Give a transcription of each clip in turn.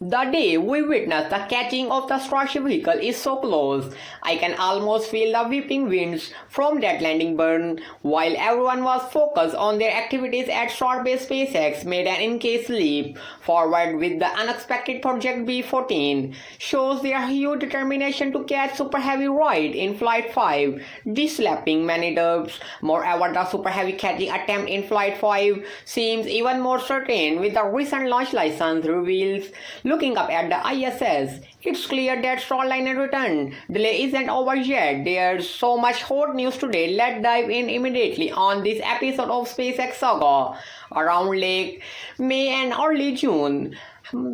The day we witness the catching of the Starship vehicle is so close. I can almost feel the whipping winds from that landing burn. While everyone was focused on their activities at Starbase, SpaceX made an in-case leap forward with the unexpected Project B14. Shows their huge determination to catch Super Heavy right in Flight 5, deslapping many dubs. Moreover, the Super Heavy catching attempt in Flight 5 seems even more certain with the recent launch license reveals. Looking up at the ISS, it's clear that Starliner return delay isn't over yet. There's so much hot news today. Let's dive in immediately on this episode of SpaceX Saga. Around late May and early June,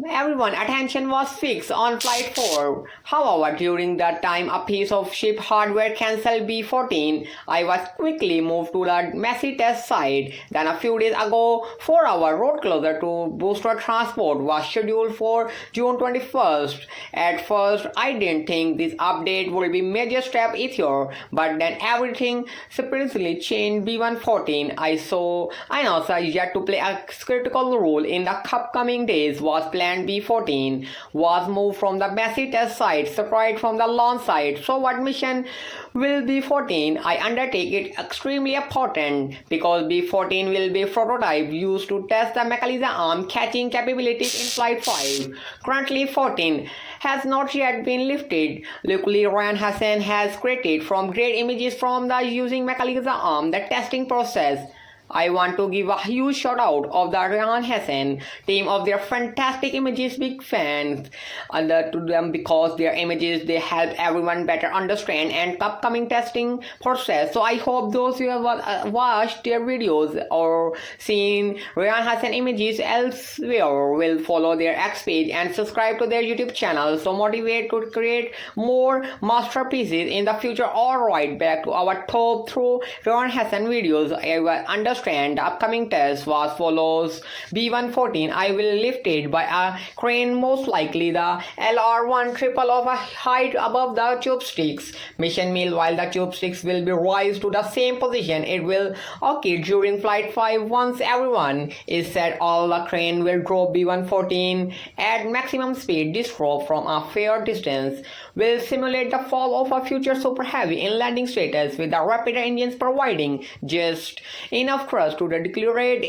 everyone's attention was fixed on Flight 4. However, during that time a piece of ship hardware cancelled B14, I was quickly moved to the Massey Test Site. Then a few days ago, 4-hour road closure to booster transport was scheduled for June 21st. At first, I didn't think this update would be a major step either, but then everything surprisingly changed. B14 I know yet to play a critical role in the upcoming days was planned. B14 was moved from the Massey Test Site straight from the launch site. So what mission will B14 I undertake it extremely important because B14 will be a prototype used to test the mechanism arm catching capabilities in Flight 5. Currently 14 has not yet been lifted. Luckily, Ryan Hassan has created from great images from the using mechanism arm the testing process. I want to give a huge shout out of the Ryan Hassan team of their fantastic images. Big fans to them because their images they help everyone better understand and upcoming testing process. So I hope those who have watched their videos or seen Ryan Hassan images elsewhere will follow their X page and subscribe to their YouTube channel. So motivate to create more masterpieces in the future. Alright, back to our top through Ryan Hassan videos. I will understand the upcoming test was follows. B14 I will lift it by a crane, most likely the LR1 triple of a height above the chopsticks. Mission meanwhile the chopsticks will be raised to the same position it will occur during Flight 5. Once everyone is set, all the crane will drop B14 at maximum speed. This drop from a fair distance will simulate the fall of a future Super Heavy in landing status, with the rapid engines providing just enough thrust to the declared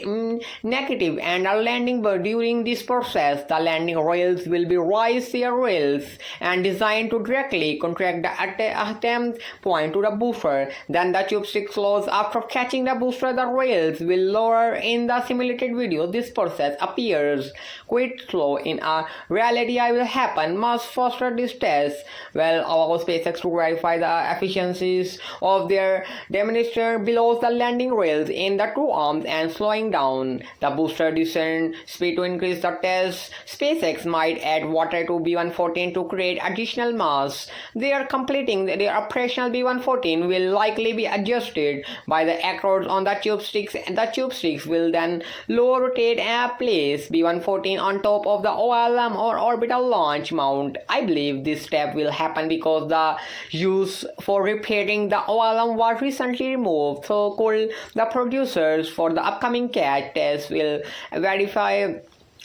negative and a landing. But during this process the landing rails will be raised their rails and designed to directly contract the attempt point to the booster. Then the chopstick close. After catching the booster, the rails will lower. In the simulated video this process appears quite slow. In a reality it will happen much faster. This test will allow SpaceX to verify the efficiencies of their demonstrator below the landing rails in the two arms and slowing down the booster descent speed to increase the test. SpaceX might add water to B14 to create additional mass. They are completing their operational. B14 will likely be adjusted by the electrodes on the chopsticks, and the chopsticks will then low rotate and place B14 on top of the OLM or orbital launch mount. I believe this step will happen because the use for repairing the OLM was recently removed. So could the producers for the upcoming catch test will verify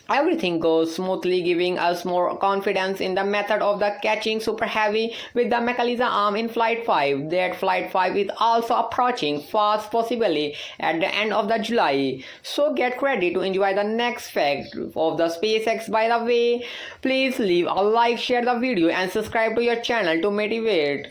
everything goes smoothly, giving us more confidence in the method of the catching Super Heavy with the mechanism arm in Flight 5. That Flight 5 is also approaching fast, possibly at the end of the July. So get ready to enjoy the next fact of the SpaceX. By the way, please leave a like, share the video and subscribe to your channel to motivate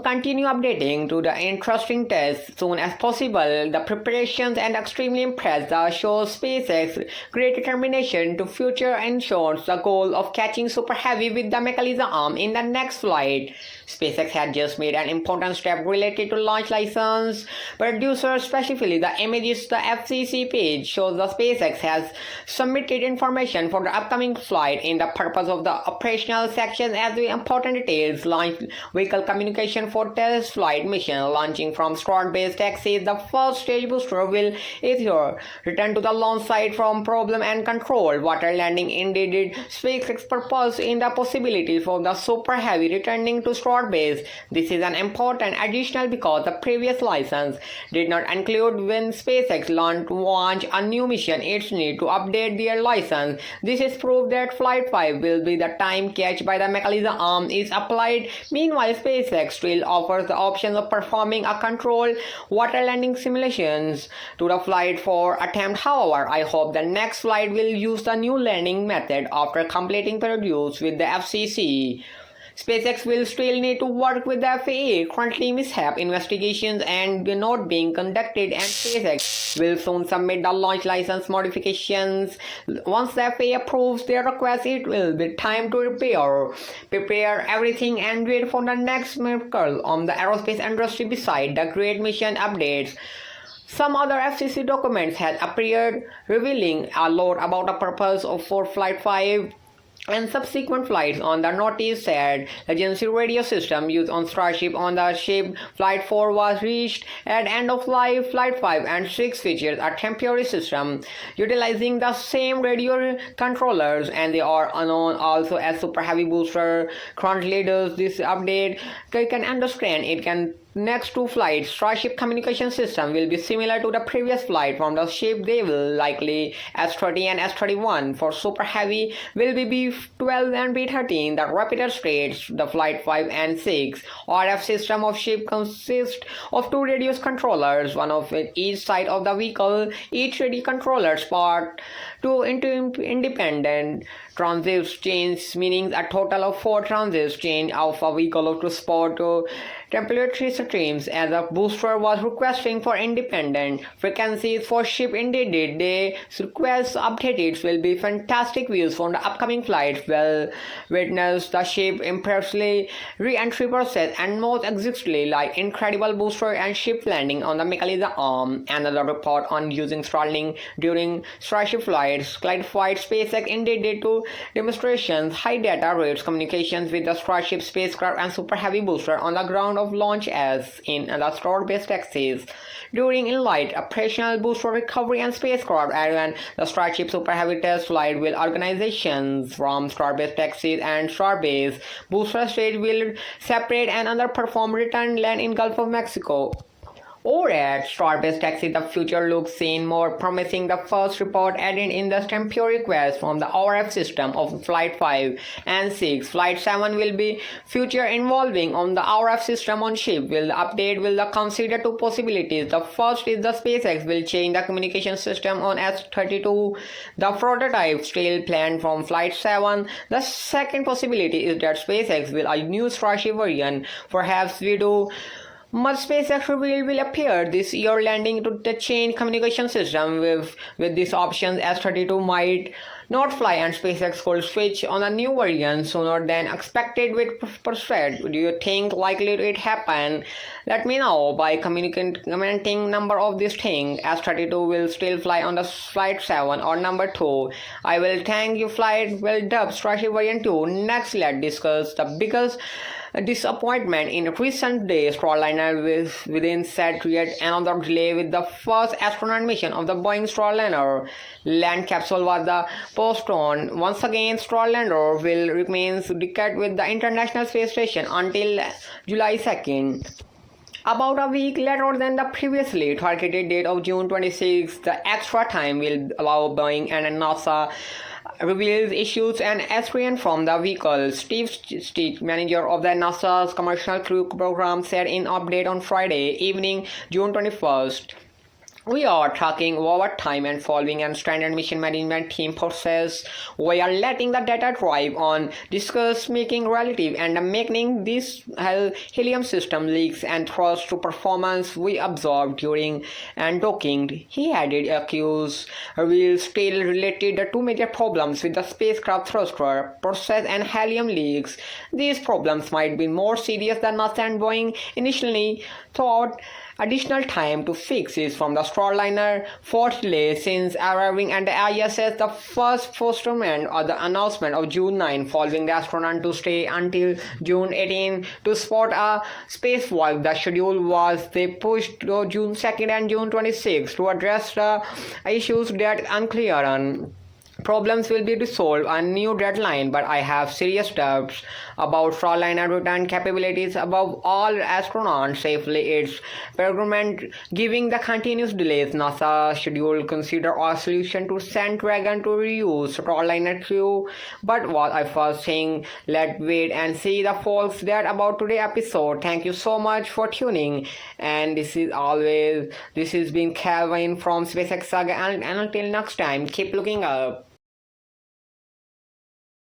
continue updating to the interesting tests soon as possible. The preparations and extremely impressed the show SpaceX great determination to future ensures the goal of catching Super Heavy with the mechanism arm in the next flight. SpaceX had just made an important step related to launch license. Producers, specifically the images the FCC page shows the SpaceX has submitted information for the upcoming flight in the purpose of the operational section as the important details launch vehicle communication preparation for test flight mission launching from Starbase, Texas. The first stage booster will either return to the launch site from problem and controlled water landing. Indeed, SpaceX purpose in the possibility for the Super Heavy returning to Starbase. This is an important additional because the previous license did not include when SpaceX launch a new mission. It's need to update their license. This is proof that Flight 5 will be the time catch by the mechanism arm is applied. Meanwhile, SpaceX still offers the option of performing a controlled water landing simulations to the Flight 4 attempt. However, I hope the next flight will use the new landing method after completing the reviews with the FCC. SpaceX will still need to work with the FAA. Currently, mishap investigations and not being conducted, and SpaceX will soon submit the launch license modifications. Once the FAA approves their request, it will be time to prepare everything and wait for the next miracle on the aerospace industry beside the great mission updates. Some other FCC documents had appeared revealing a lot about the purpose for Flight 5 and subsequent flights. On the notice said agency radio system used on Starship on the ship Flight 4 was reached at end of life. Flight 5 and 6 features a temporary system utilizing the same radio controllers, and they are known also as Super Heavy booster. Currently does this update can understand it can next two flights. Starship communication system will be similar to the previous flight from the ship. They will likely S-30 and S-31. For Super Heavy will be B12 and B13. The repeater states the Flight 5 and 6. RF system of ship consists of two radio controllers, one of each side of the vehicle. Each radio controller part two independent transits change, meaning a total of 4 transits change of a vehicle to support temperature streams. As a booster was requesting for independent frequencies for ship. Indeed, they request updated will be fantastic views from the upcoming flights. Will witness the ship impressively re-entry process and most exactly like incredible booster and ship landing on the mechanism arm. Another report on using Starliner during Starship flights clarified SpaceX indeed did to demonstrations high data rates communications with the Starship spacecraft and Super Heavy booster on the ground of launch as in the Starbase, Texas. During in-flight operational booster recovery and spacecraft and the Starship Super Heavy test flight will organizations from Starbase, Texas and Starbase booster stage will separate and underperform return land in Gulf of Mexico. Or at Starbase, Texas, the future looks seen more promising. The first report added in the temporary request from the RF system of Flight 5 and 6. Flight 7 will be future involving on the RF system on ship. Will the update will consider two possibilities. The first is the SpaceX will change the communication system on S-32, the prototype still planned from Flight 7. The second possibility is that SpaceX will a new Starship version. Perhaps we do much SpaceX reveal will appear this year landing to the change communication system. With these options, S-32 might not fly and SpaceX could switch on a new version sooner than expected with percent. Do you think likely it happen? Let me know by commenting number of this thing. S-32 will still fly on the Flight 7 or number 2. I will thank you flight will dub Starship version 2. Next, let's discuss the biggest disappointment in recent days. Starliner within set yet another delay with the first astronaut mission of the Boeing Starliner land capsule was the postponed. Once again, Starliner will remain dedicated with the International Space Station until July 2nd. About a week later than the previously targeted date of June 26, the extra time will allow Boeing and NASA reveals issues and ascertain from the vehicle. Steve Stitt, manager of the NASA's Commercial Crew Program, said in update on Friday evening, June 21st. We are tracking over time and following a standard mission management team process. We are letting the data drive on discuss making relative and making this helium system leaks and thrust to performance we observed during and docking. He added accused reveals still related to two major problems with the spacecraft thruster process and helium leaks. These problems might be more serious than NASA and Boeing initially thought. additional time to fix is from the Starliner. Fourth delay since arriving at the ISS. The first postponement of the announcement of June 9, following the astronaut to stay until June 18 to spot a spacewalk. The schedule was they pushed to June 2nd and June 26 to address the issues that unclear on. Problems will be resolved on new deadline, but I have serious doubts about Starliner return capabilities. Above all, astronauts safely its programment, giving the continuous delays. NASA schedule consider a solution to send Dragon to reuse Starliner crew. But what I was saying, let's wait and see the folks that about today episode. Thank you so much for tuning, and this has been Calvin from SpaceX Saga, and until next time, keep looking up.